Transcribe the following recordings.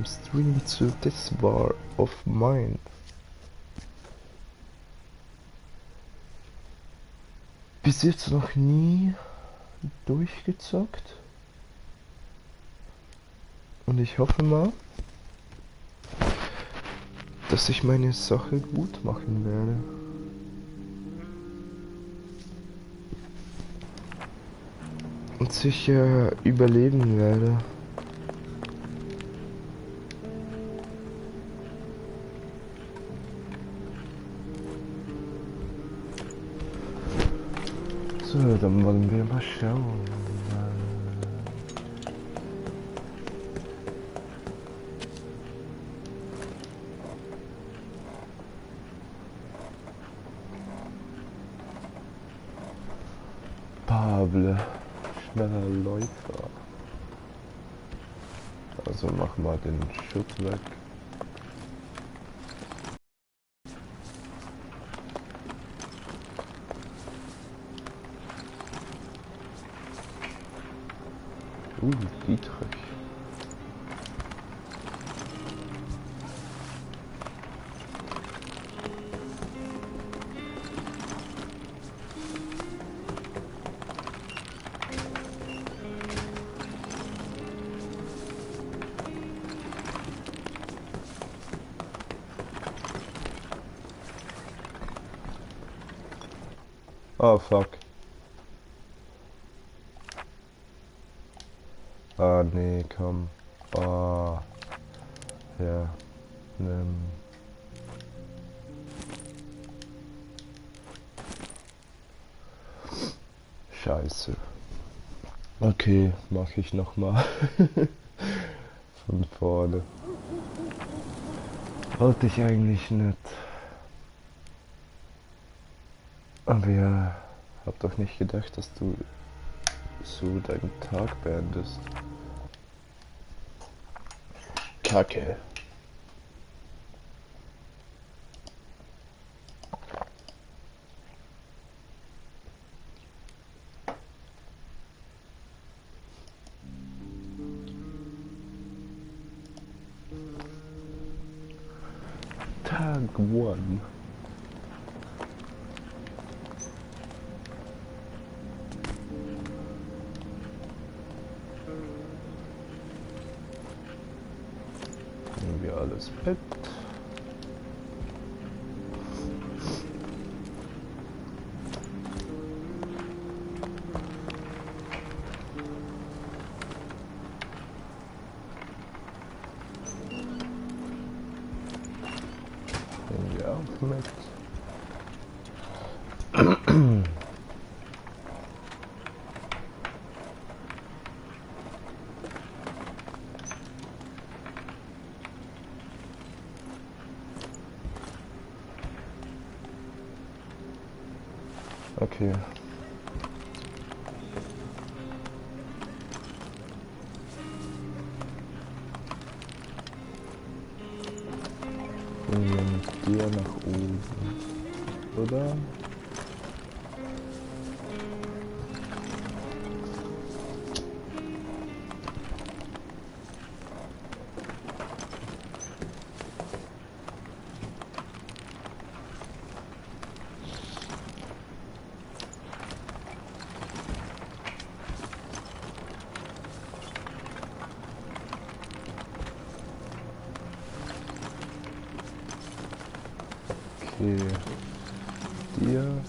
Stream zu This War of Mine. Bis jetzt noch nie durchgezockt. Und ich hoffe mal, dass ich meine Sache gut machen werde. Und sicher überleben werde. So, dann wollen wir mal schauen. Pable, schneller Läufer. Also mach mal den Schutt weg. Dietrich. Oh fuck. Ah nee, komm. Ah. Ja. Nimm. Scheiße. Okay, mach ich noch mal. Von vorne. Wollte ich eigentlich nicht. Aber ja, hab doch nicht gedacht, dass du so deinen Tag beendest. Kacke. Tag 1. Nehmen wir alles mit. Nehmen wir auch mit. Okay. Und dir nach oben, oder? Okay, dir.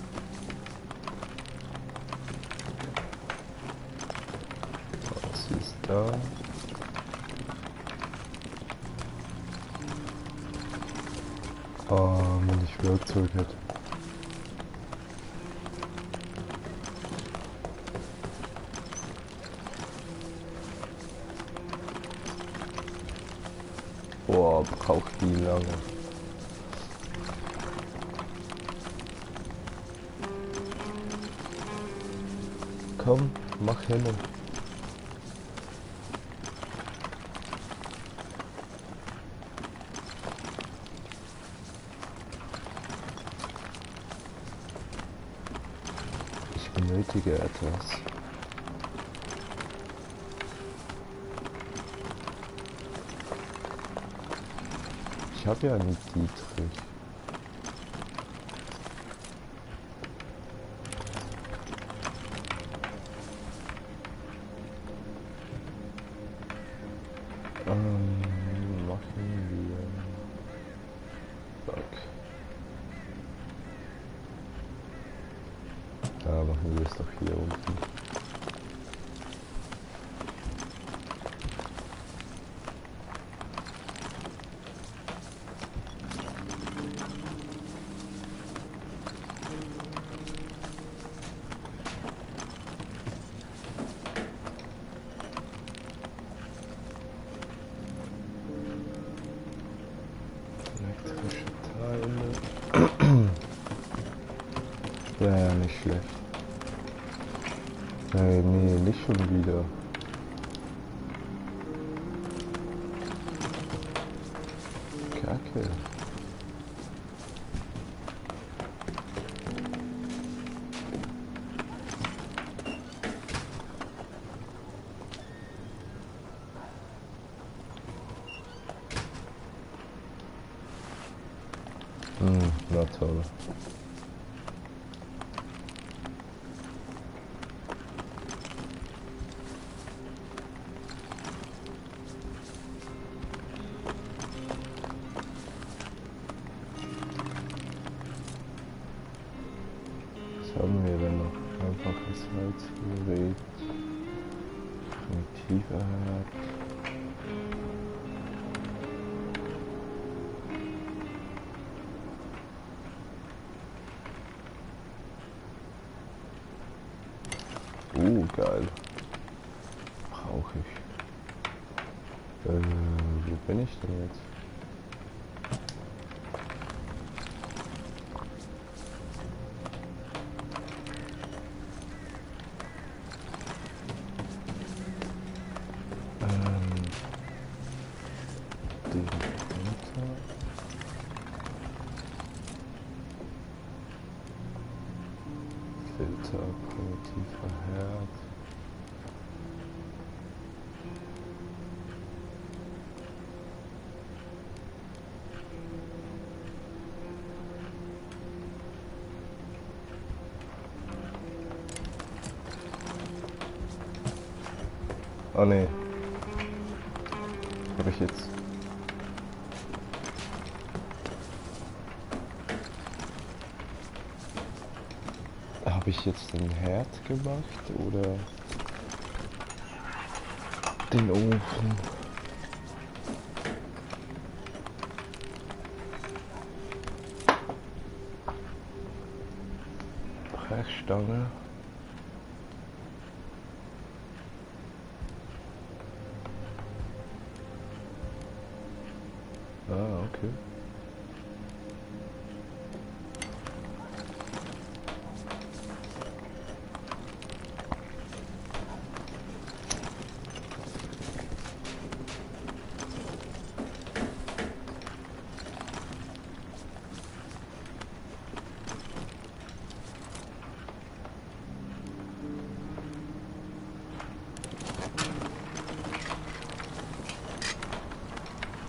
Was ist da? Oh, wenn ich Werkzeug hätte. Boah, braucht die lange. Komm, mach hin. Ich benötige etwas. habe ja einen Dietrich. Machen wir... Fuck. Ja, machen wir es doch hier unten. Elektrische Teile. Ja, nicht schlecht. Nee, nicht schon wieder. Kacke. Na toll. Was haben wir denn noch? Einfaches Heizgerät. Primitiver Herd. Geil. Brauche ich. Wo bin ich denn jetzt? Den runter. Filter, primitiver Herd. Oh ne. Habe ich jetzt. Habe ich jetzt den Herd gemacht oder den Ofen? Brechstange. Ah, okay.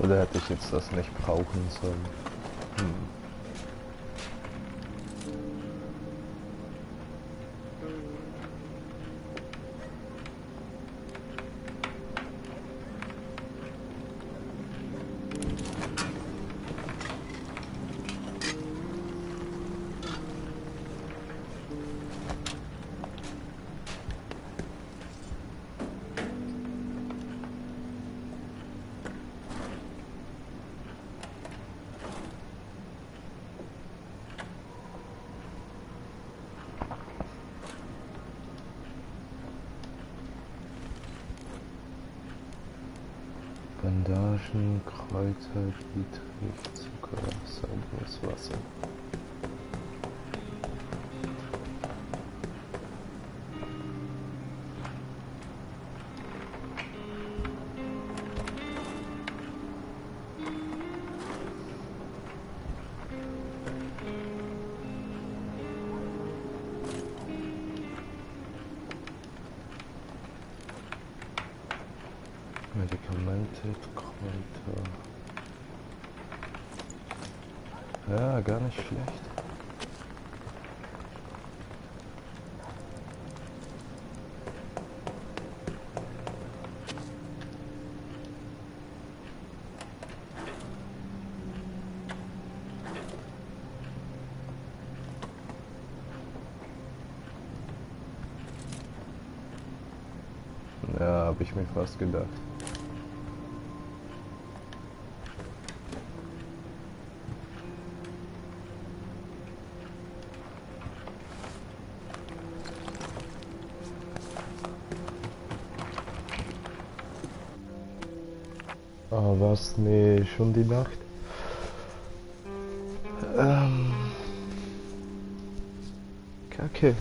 Oder hätte ich jetzt das nicht brauchen sollen? Bandagen, Kräuter, Dietrich, Zucker, sauberes Wasser. Medikamente, Kräuter. Ja, gar nicht schlecht. Ja, habe ich mir fast gedacht. Ah, was? Nee, schon die Nacht? Ähm, Kacke.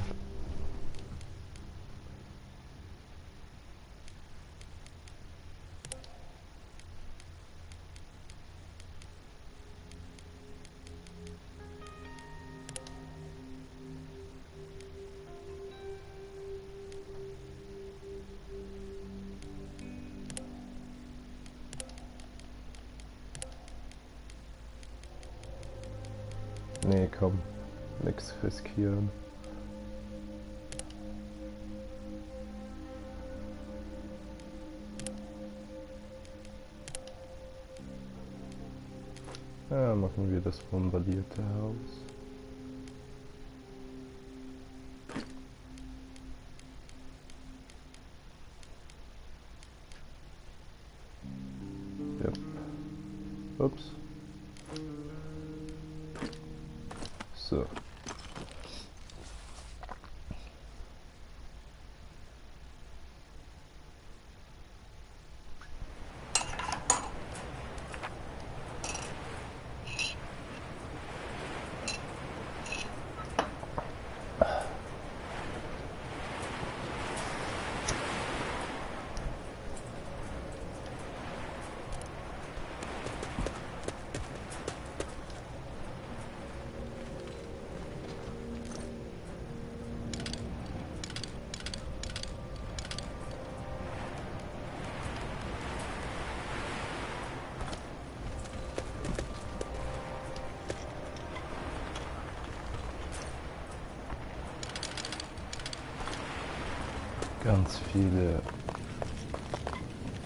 Nee, komm. Nix riskieren. Ja, machen wir das bombardierte Haus. Ja. Ups. So. Ganz viele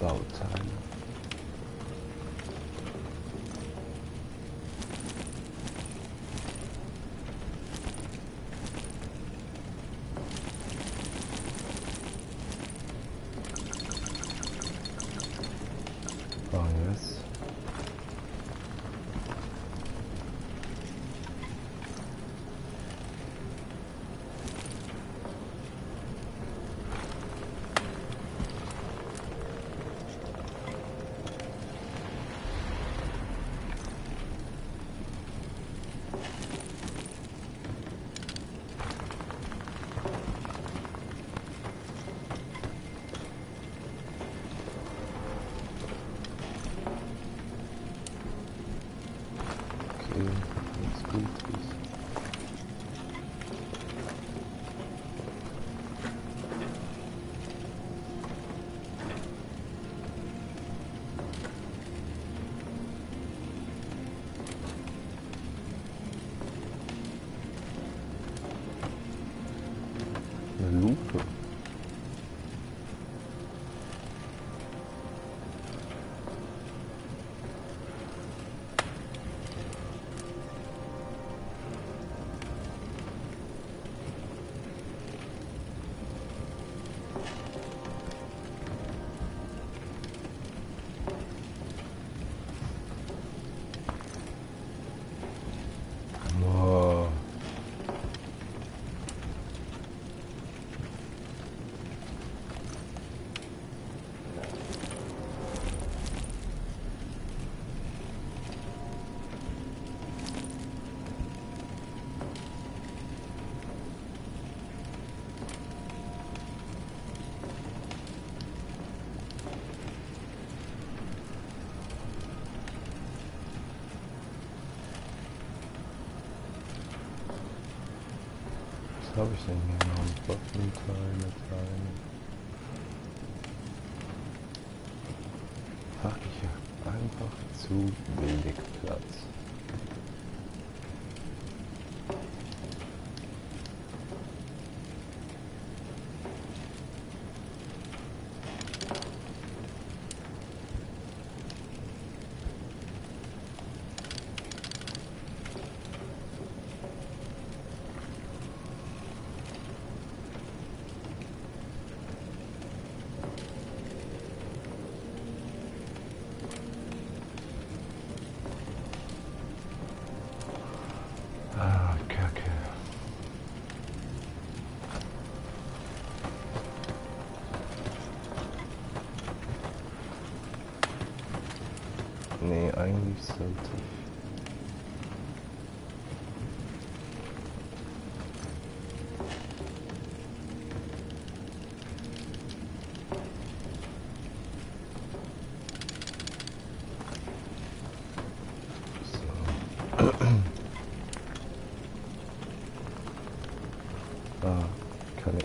Bauteile. Oh yes. Okay, wenn's gut ist. Eine Lupe. Boah. Was habe ich denn hier noch? Waffenteile, Teile. Ach, ich habe einfach zu wenig Platz. Nee, eigentlich sollte ich. Ah, kann ich.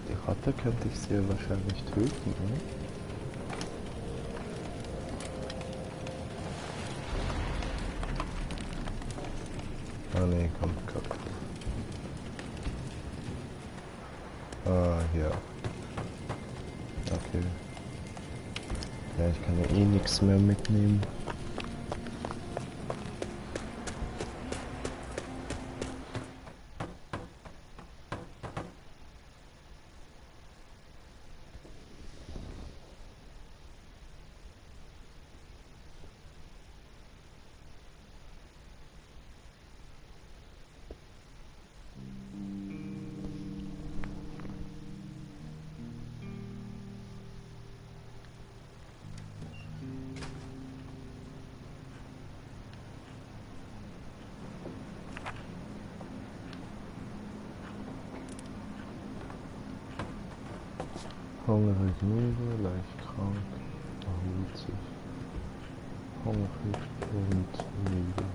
Die Ratte könnte ich sehr wahrscheinlich töten, ne? Ah ne, kommt kaputt. Ah, ja. Okay. Ja, ich kann ja eh nichts mehr mitnehmen. Hungrig, müde, leicht krank, erholt sich. Hungrig und müde.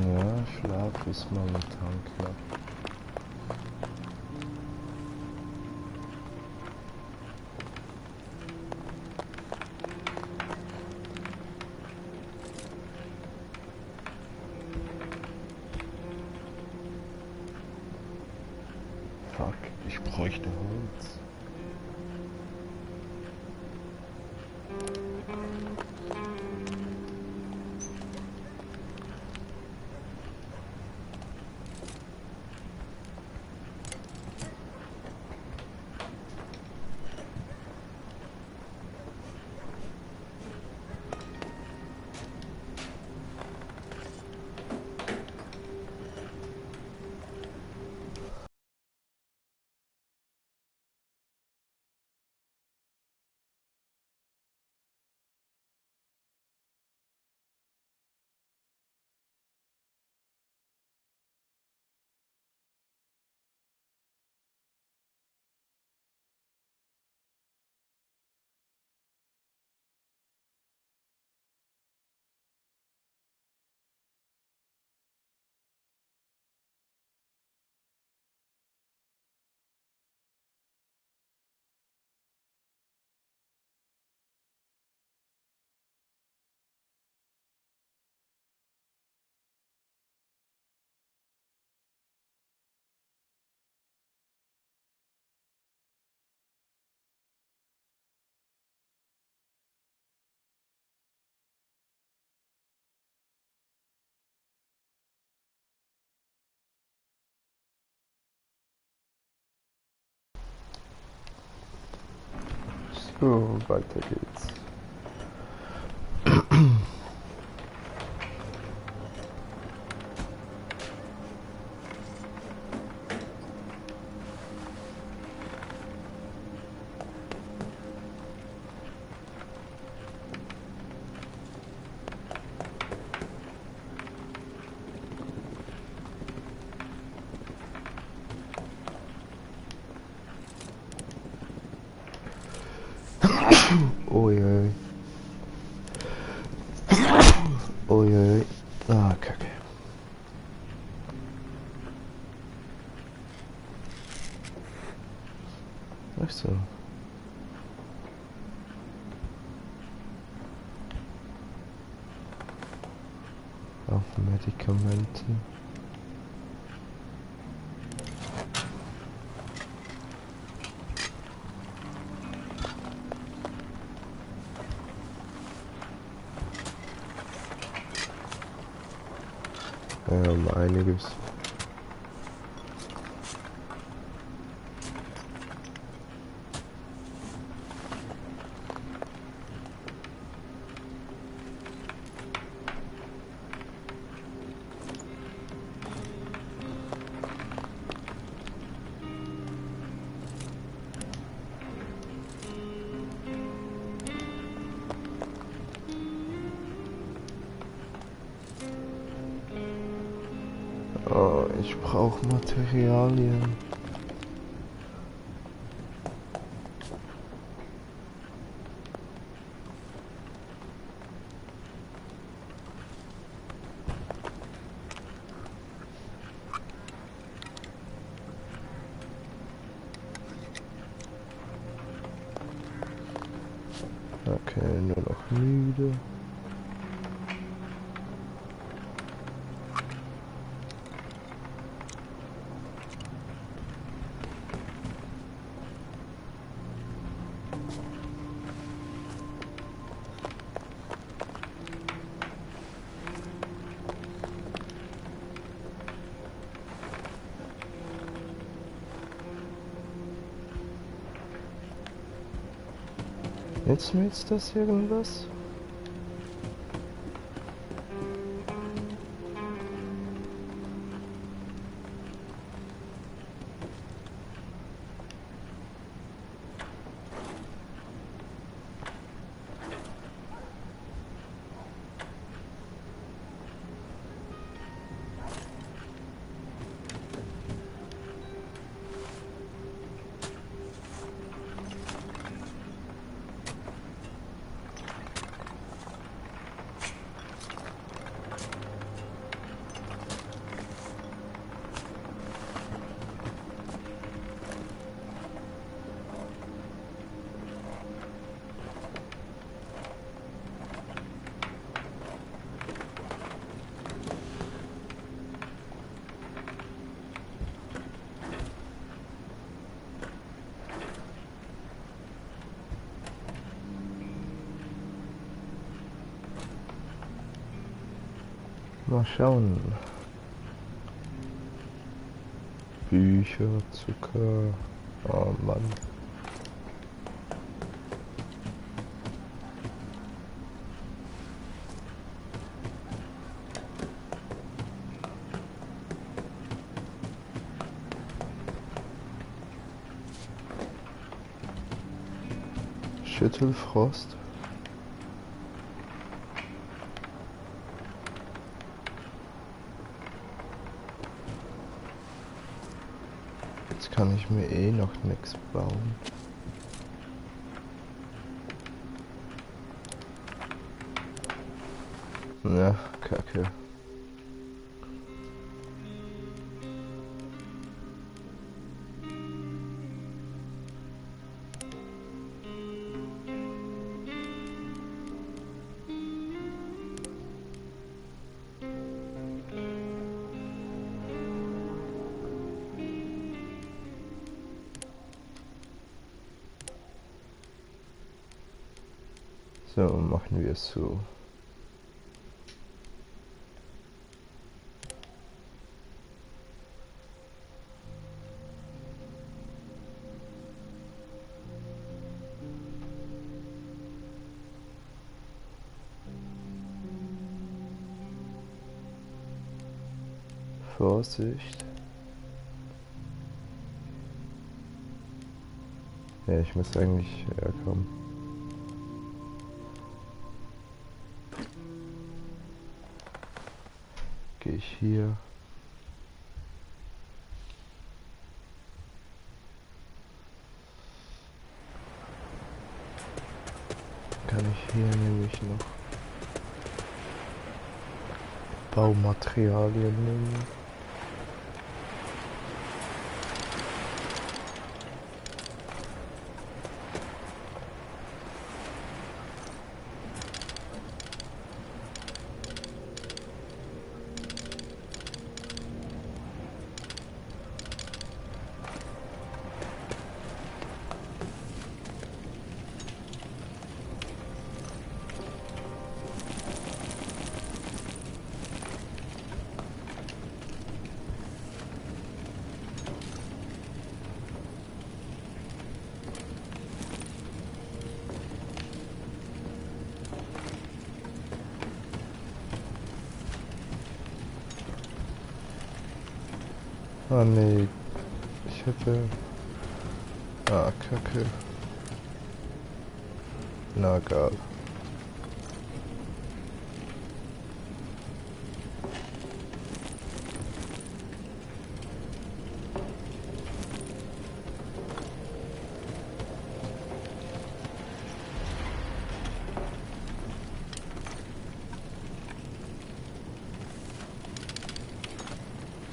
Ja, Schlaf ist momentan knapp. Fuck, ich bräuchte Holz. So, weiter geht's. Uiui. Uiui. Ah, Kacke. Ach so. Auf Medikamenten. Um einiges. Oh, ich brauche Materialien. Okay, nur noch müde. Jetzt mir jetzt das irgendwas? Mal schauen. Bücher, Zucker. Oh Mann. Schüttelfrost. Jetzt kann ich mir eh noch nichts bauen. Ja, Kacke. So, machen wir es so. Vorsicht. Ja, ich muss eigentlich herkommen. Gehe ich hier. kann ich hier nämlich noch Baumaterialien nehmen. Ah nee, ich hätte... Ah, Kacke. Na egal.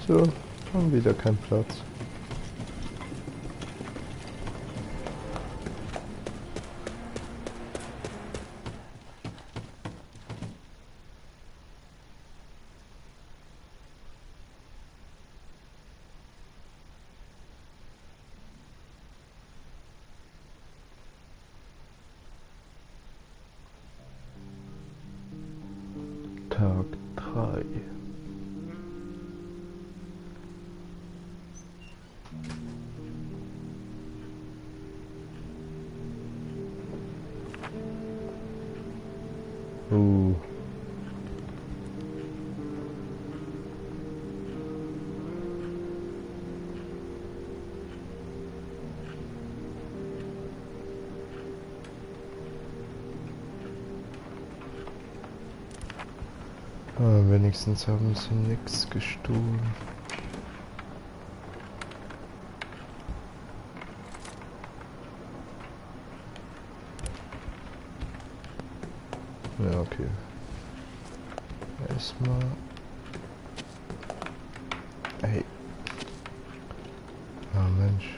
So, haben wieder keinen Platz. Tag 3. Wenigstens haben sie nichts gestohlen. Ja, okay. Erstmal. Hey. Ah, Mensch.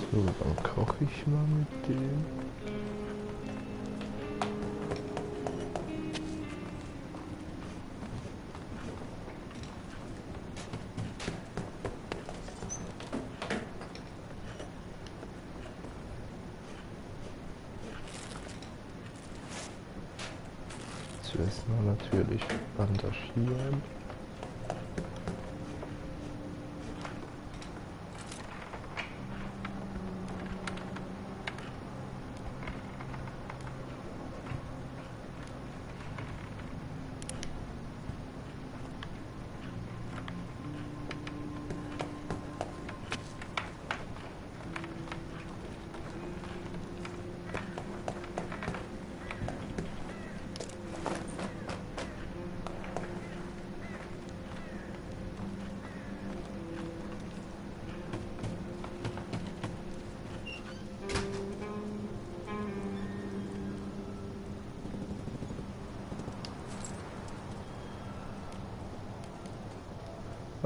So, dann koche ich mal mit dem. Zuerst mal natürlich bandagieren.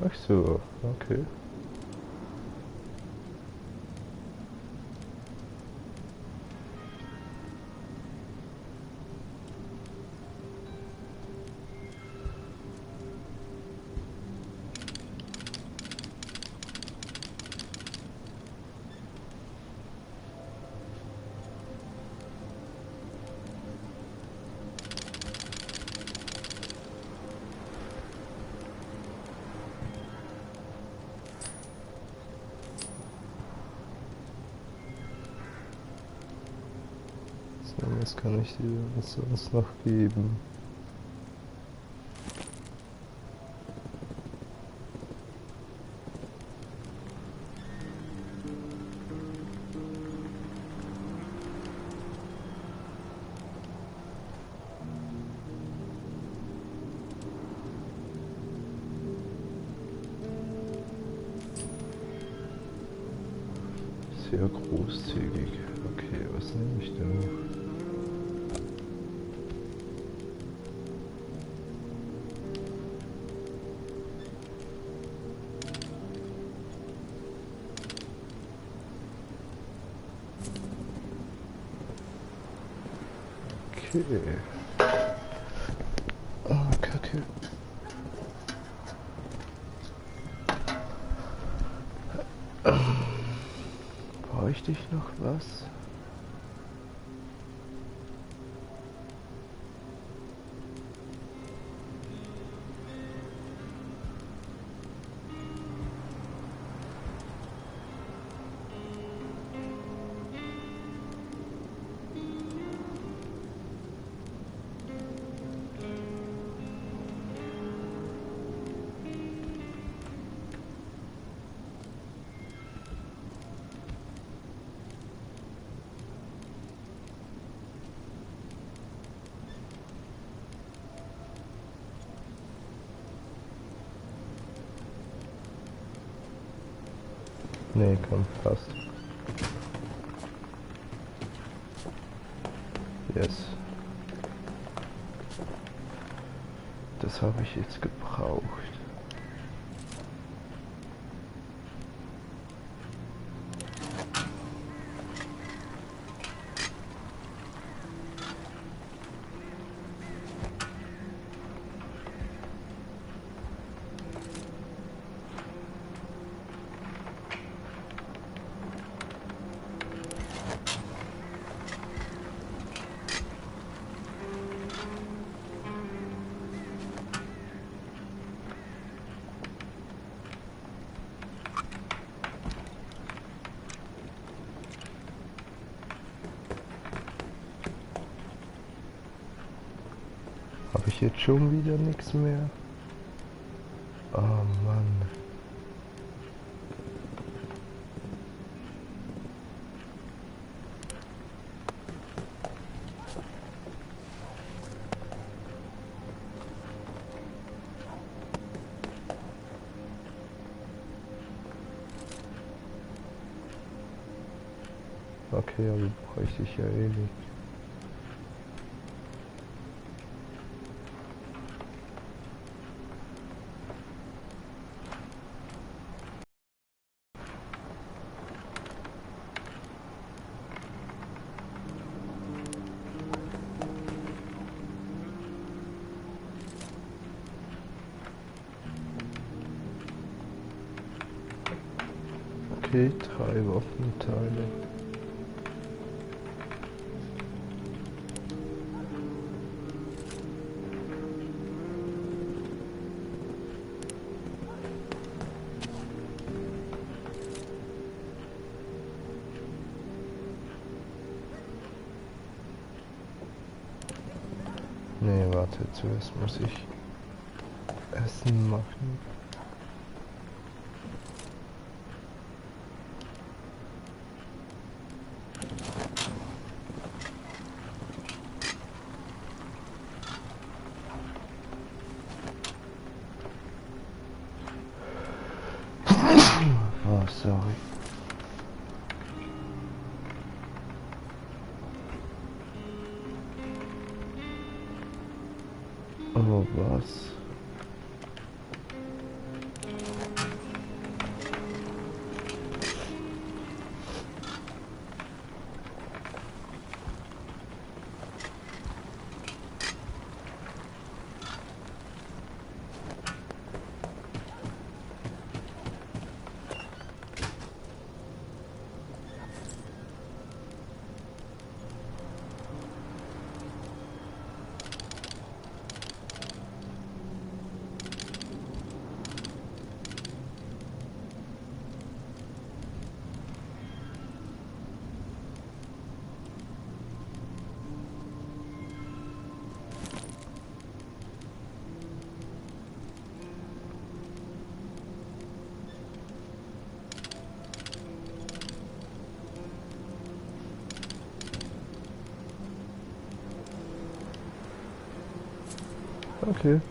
Ach so, okay. So, was kann ich dir sonst noch geben? sehr großzügig. Okay, was nehme ich denn noch? Okay. Ah, Kacke. Bräuchte ich noch was? Nee, komm, passt. Yes. Das habe ich jetzt gebraucht. Habe ich jetzt schon wieder nichts mehr? Oh Mann. Okay, aber bräuchte ich ja eh nicht. Okay, 3 Waffenteile. Nee, warte, zuerst muss ich Essen machen. Oh, sorry. Oh, was? Okay.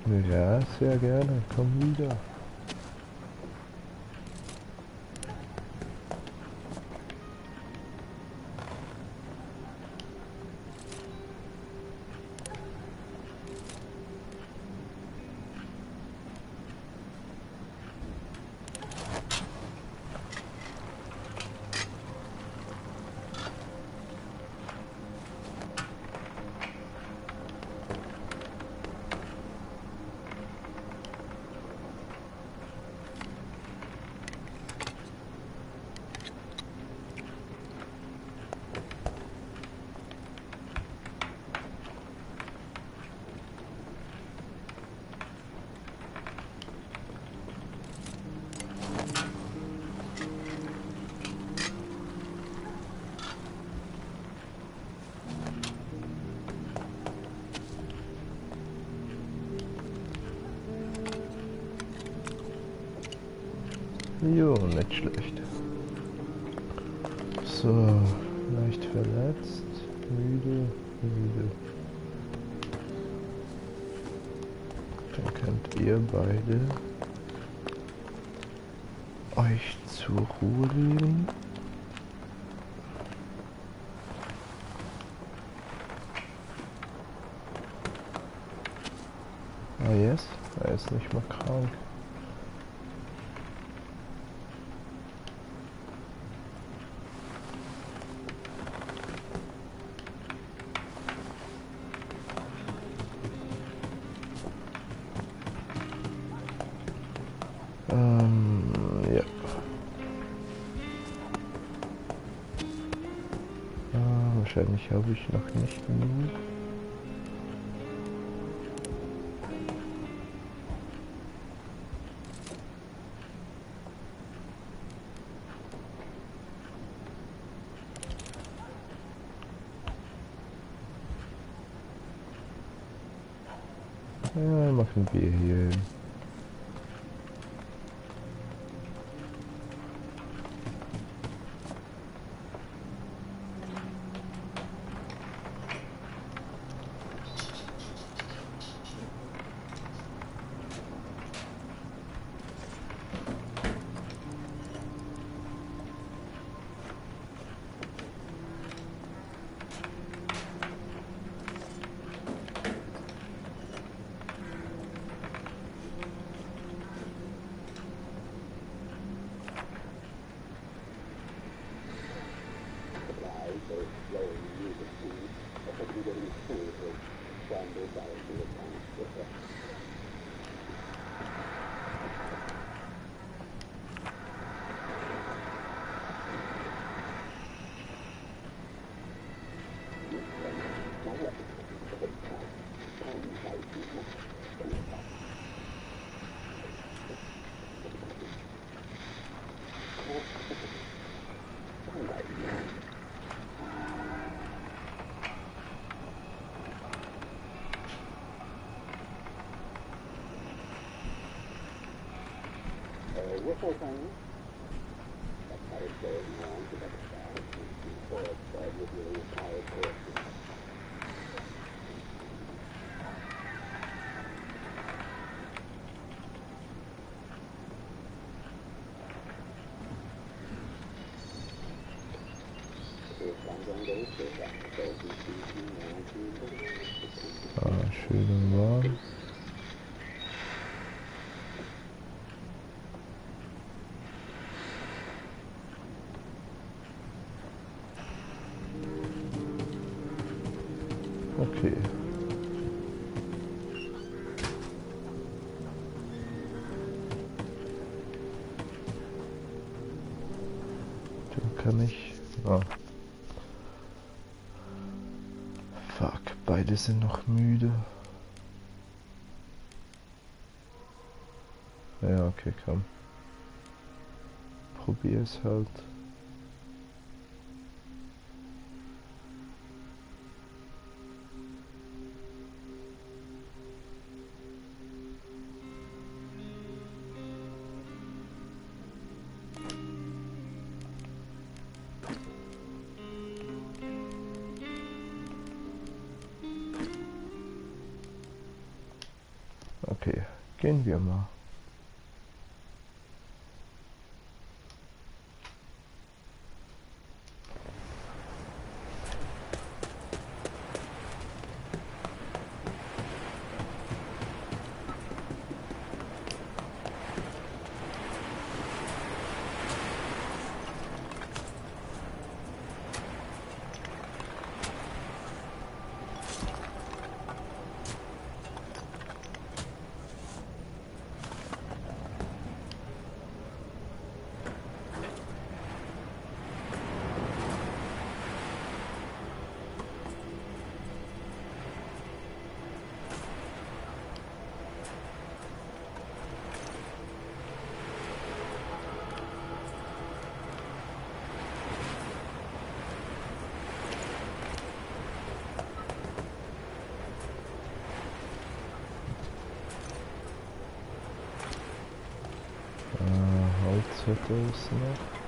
Ja, sehr gerne. Komm wieder. Jo, nicht schlecht. So, leicht verletzt, müde, müde. Dann könnt ihr beide euch zur Ruhe legen. Ah yes, er ist nicht mal krank. Ja. Wahrscheinlich habe ich noch nicht genug. Ja, machen wir hier. Ah, schön und warm. Okay. Dann kann ich... Ah. Fuck, beide sind noch müde. Ja, okay, komm. Probier es halt. Okay, Gehen wir mal. Holz hätte es noch.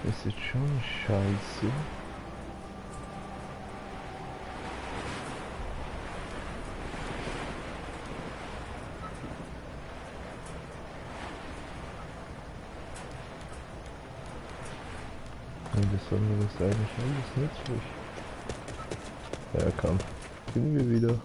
Das ist schon scheiße. Und das andere ist eigentlich alles nützlich. Ja komm, gehen wir wieder.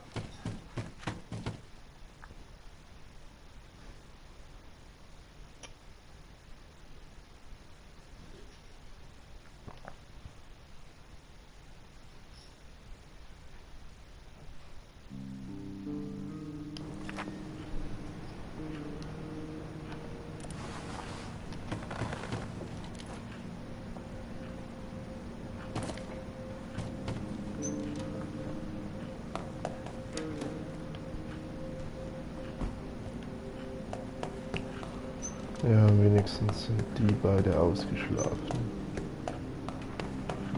Ja, wenigstens sind die beide ausgeschlafen.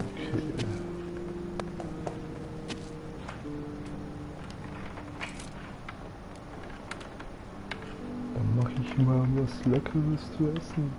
Okay. Dann mache ich mal was Leckeres zu essen.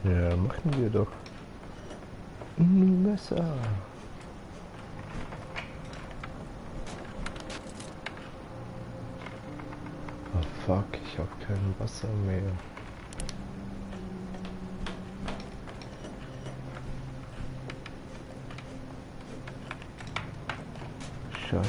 Ja, machen wir doch. Ein Messer. Oh fuck, ich hab kein Wasser mehr. Scheiße.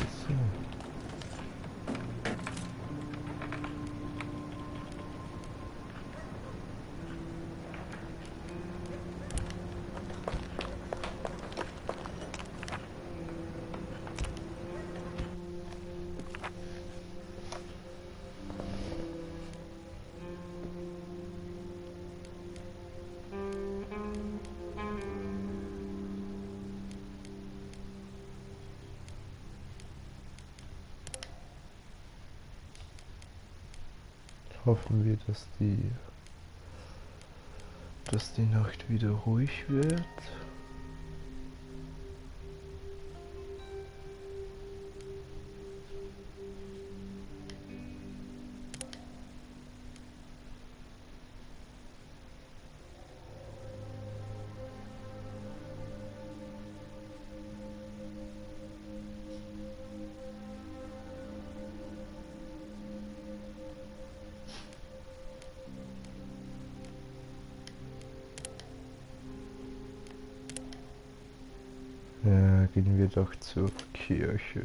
Hoffen wir, dass die Nacht wieder ruhig wird. gehen wir doch zur Kirche.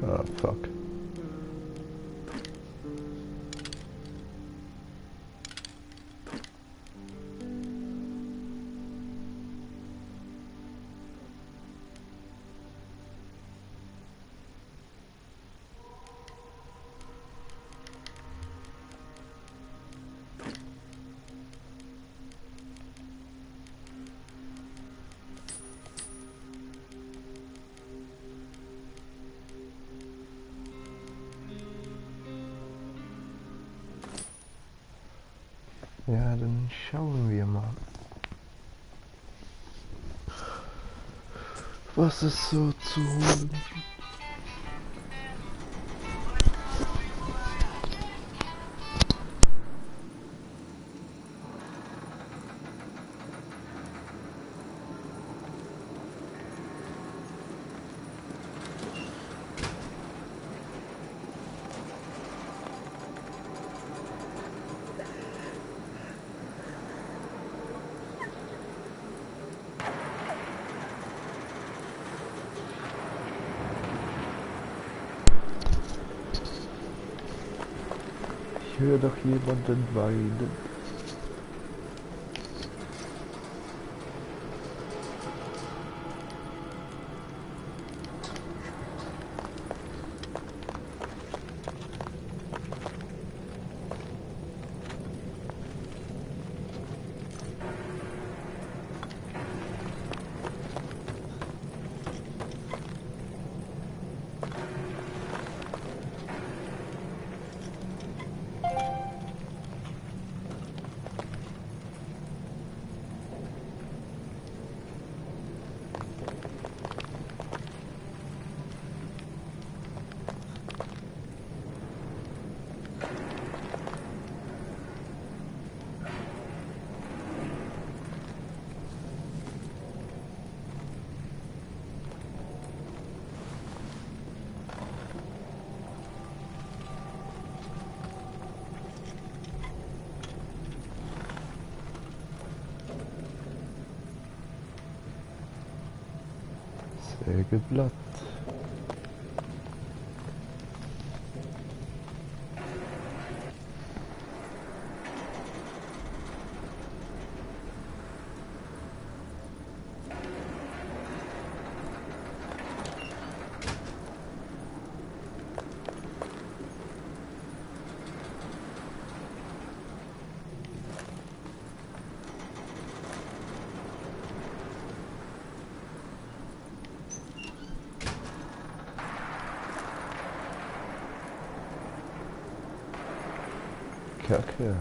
Ah, fuck. Ja, dann schauen wir mal, was es so zu holen gibt. Ich höre doch jemanden weinen. Sägeblatt. Kacke.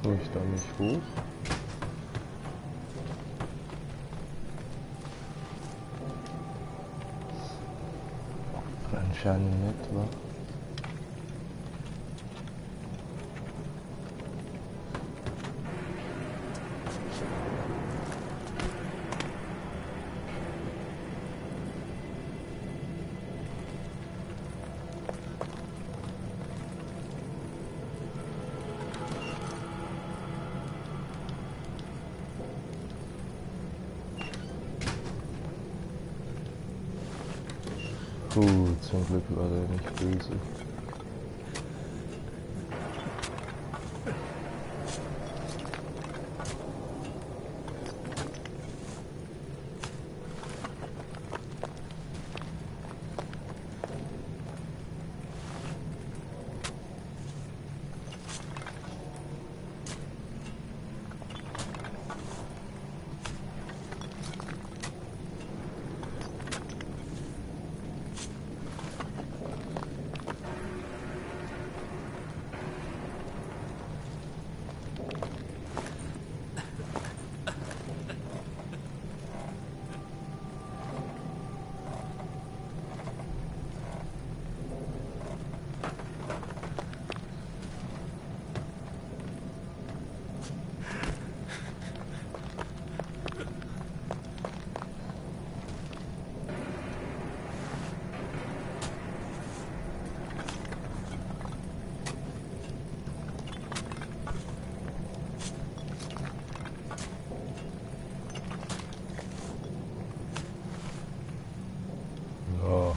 Komme ich da nicht hoch? Anscheinend nicht, wa? Zum Glück war der nicht böse. Ja.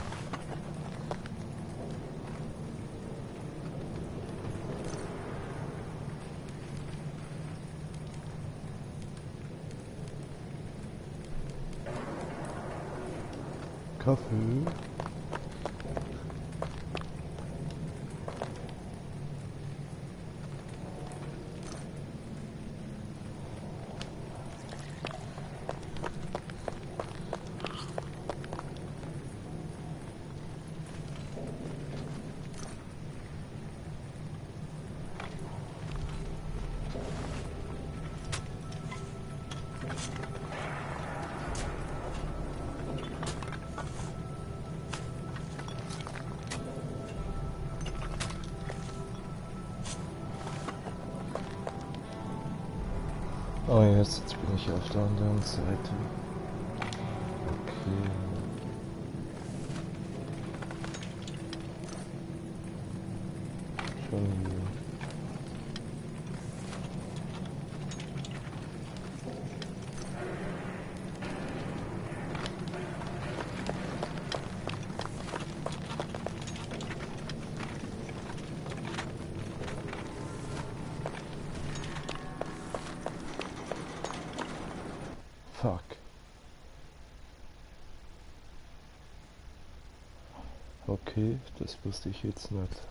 Kaffee. Oh, jetzt bin ich auf der anderen Seite. Okay. Schon wieder. Fuck. Okay, das wusste ich jetzt nicht.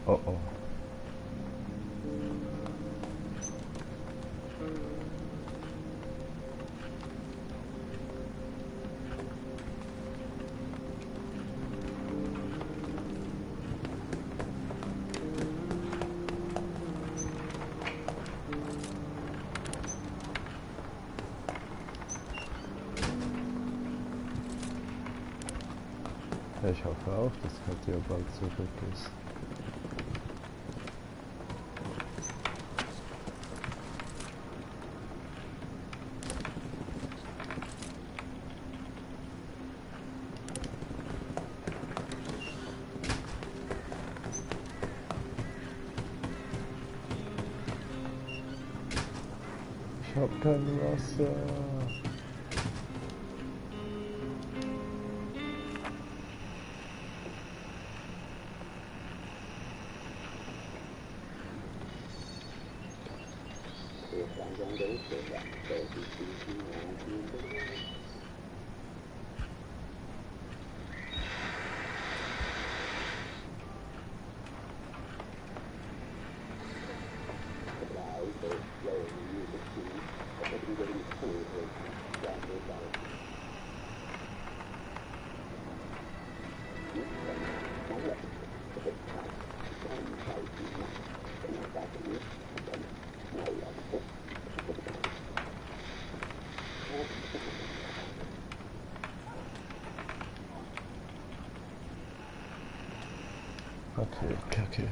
Oh oh. Ich hoffe auch, dass Katja bald zurück ist. Ich hab kein Wasser. Okay, Kacke.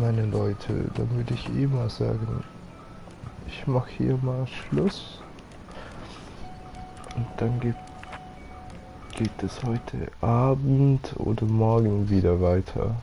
meine Leute, dann würde ich eh mal sagen, ich mache hier mal Schluss. Und dann geht es heute Abend oder morgen wieder weiter.